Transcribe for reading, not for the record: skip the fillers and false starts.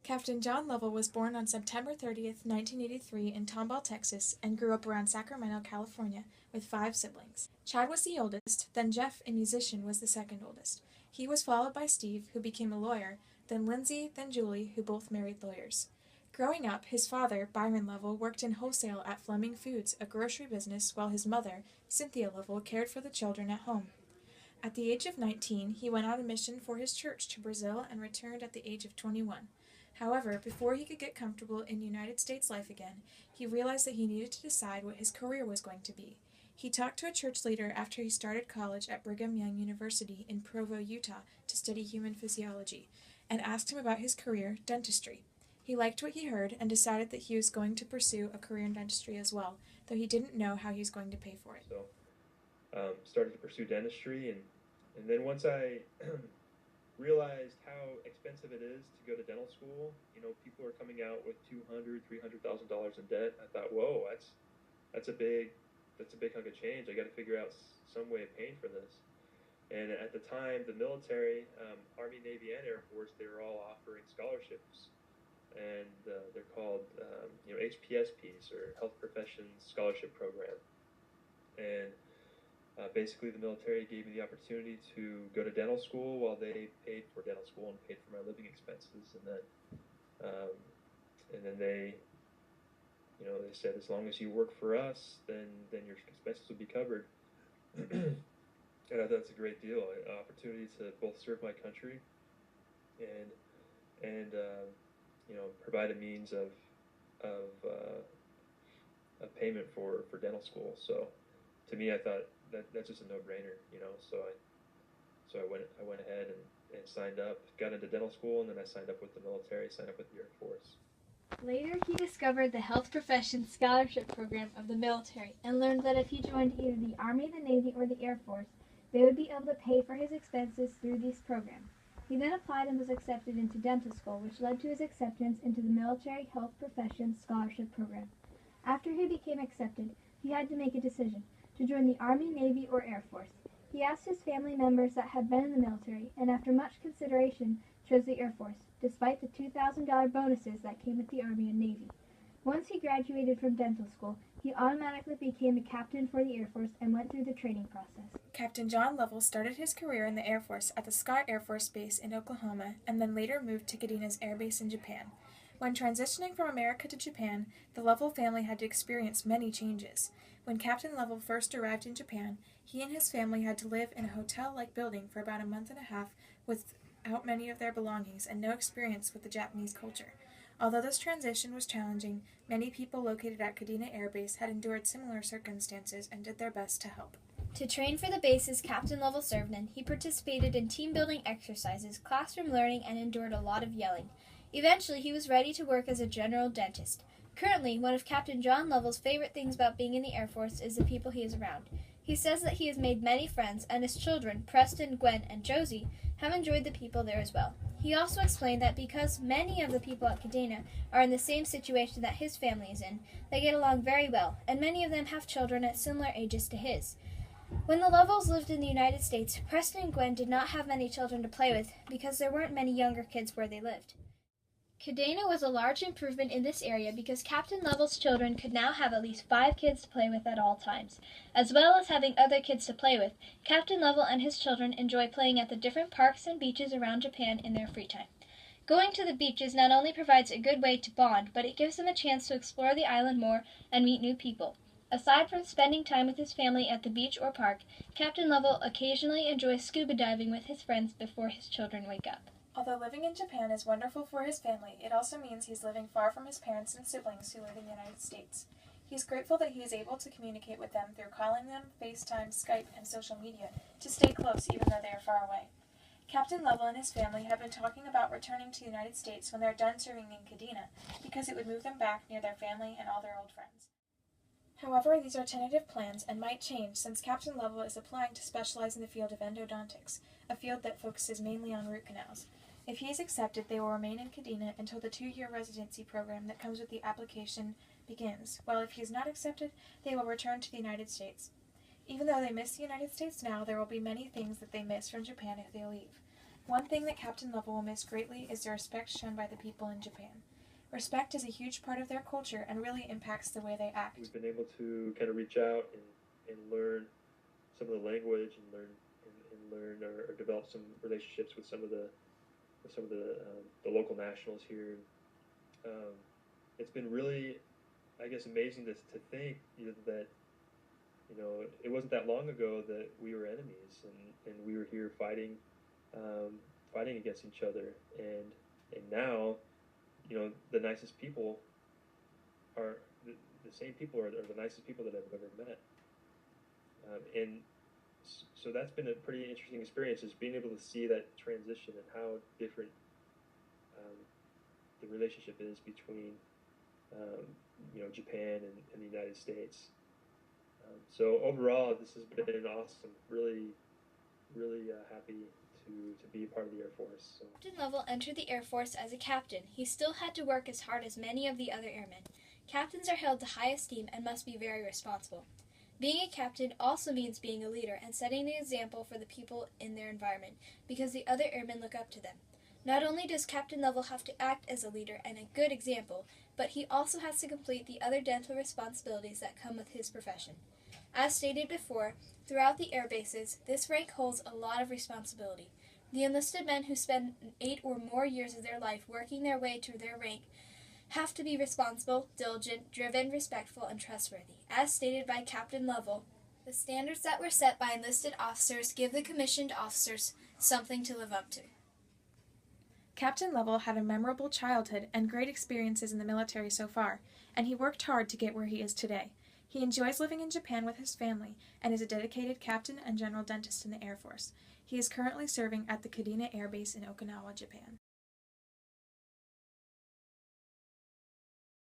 Captain John Lovell was born on September 30th, 1983 in Tomball, Texas, and grew up around Sacramento, California, with 5 siblings. Chad was the oldest, then Jeff, a musician, was the second oldest. He was followed by Steve, who became a lawyer, then Lindsay, then Julie, who both married lawyers. Growing up, his father, Byron Lovell, worked in wholesale at Fleming Foods, a grocery business, while his mother, Cynthia Lovell, cared for the children at home. At the age of 19, he went on a mission for his church to Brazil and returned at the age of 21. However, before he could get comfortable in United States life again, he realized that he needed to decide what his career was going to be. He talked to a church leader after he started college at Brigham Young University in Provo, Utah, to study human physiology, and asked him about his career, dentistry. He liked what he heard and decided that he was going to pursue a career in dentistry as well, though he didn't know how he was going to pay for it. So, started to pursue dentistry, and then once I realized how expensive it is to go to dental school. You know, people are coming out with $200,000, $300,000 in debt. I thought, whoa, that's a big hunk of change. I got to figure out some way of paying for this. And at the time, the military, Army, Navy, and Air Force, they were all offering scholarships, and they're called HPSPs, or Health Professions Scholarship Program. And basically, the military gave me the opportunity to go to dental school while they paid for dental school and paid for my living expenses. And then they said, as long as you work for us, then your expenses will be covered. And I thought that's a great deal, an opportunity to both serve my country and provide a means of a payment for dental school. So to me, I thought that's just a no-brainer, So I went ahead and signed up, got into dental school, and then I signed up with the military, signed up with the Air Force. Later, he discovered the Health Professions Scholarship Program of the military and learned that if he joined either the Army, the Navy, or the Air Force, they would be able to pay for his expenses through these programs. He then applied and was accepted into dental school, which led to his acceptance into the Military Health Professions Scholarship Program. After he became accepted, he had to make a decision to join the Army, Navy, or Air Force. He asked his family members that had been in the military, and after much consideration, chose the Air Force, despite the $2,000 bonuses that came with the Army and Navy. Once he graduated from dental school, he automatically became a captain for the Air Force and went through the training process. Captain John Lovell started his career in the Air Force at the Scott Air Force Base in Oklahoma, and then later moved to Kadena Air Base in Japan. When transitioning from America to Japan, the Lovell family had to experience many changes. When Captain Lovell first arrived in Japan, he and his family had to live in a hotel-like building for about a month and a half without many of their belongings and no experience with the Japanese culture. Although this transition was challenging, many people located at Kadena Air Base had endured similar circumstances and did their best to help. To train for the bases Captain Lovell served in, he participated in team-building exercises, classroom learning, and endured a lot of yelling. Eventually, he was ready to work as a general dentist. Currently, one of Captain John Lovell's favorite things about being in the Air Force is the people he is around. He says that he has made many friends, and his children, Preston, Gwen, and Josie, have enjoyed the people there as well. He also explained that because many of the people at Kadena are in the same situation that his family is in, they get along very well, and many of them have children at similar ages to his. When the Lovells lived in the United States, Preston and Gwen did not have many children to play with because there weren't many younger kids where they lived. Kadena was a large improvement in this area because Captain Lovell's children could now have at least 5 kids to play with at all times. As well as having other kids to play with, Captain Lovell and his children enjoy playing at the different parks and beaches around Japan in their free time. Going to the beaches not only provides a good way to bond, but it gives them a chance to explore the island more and meet new people. Aside from spending time with his family at the beach or park, Captain Lovell occasionally enjoys scuba diving with his friends before his children wake up. Although living in Japan is wonderful for his family, it also means he's living far from his parents and siblings who live in the United States. He's grateful that he is able to communicate with them through calling them, FaceTime, Skype, and social media to stay close even though they are far away. Captain Lovell and his family have been talking about returning to the United States when they're done serving in Kadena because it would move them back near their family and all their old friends. However, these are tentative plans and might change since Captain Lovell is applying to specialize in the field of endodontics, a field that focuses mainly on root canals. If he is accepted, they will remain in Kadena until the 2-year residency program that comes with the application begins, while if he is not accepted, they will return to the United States. Even though they miss the United States now, there will be many things that they miss from Japan if they leave. One thing that Captain Lovell will miss greatly is the respect shown by the people in Japan. Respect is a huge part of their culture and really impacts the way they act. We've been able to kind of reach out and learn some of the language and learn or develop some relationships with some of the local nationals here. It's been really, I guess, amazing to think that it wasn't that long ago that we were enemies and we were here fighting against each other, and now the nicest people are the same people are the nicest people that I've ever met, and so that's been a pretty interesting experience, is being able to see that transition and how different the relationship is between Japan and the United States. So overall, this has been awesome. Really, really happy to be a part of the Air Force. So. Captain Lovell entered the Air Force as a captain. He still had to work as hard as many of the other airmen. Captains are held to high esteem and must be very responsible. Being a captain also means being a leader and setting an example for the people in their environment, because the other airmen look up to them. Not only does Captain Lovell have to act as a leader and a good example, but he also has to complete the other dental responsibilities that come with his profession. As stated before, throughout the air bases, this rank holds a lot of responsibility. The enlisted men who spend 8 or more years of their life working their way to their rank have to be responsible, diligent, driven, respectful, and trustworthy. As stated by Captain Lovell, the standards that were set by enlisted officers give the commissioned officers something to live up to. Captain Lovell had a memorable childhood and great experiences in the military so far, and he worked hard to get where he is today. He enjoys living in Japan with his family and is a dedicated captain and general dentist in the Air Force. He is currently serving at the Kadena Air Base in Okinawa, Japan.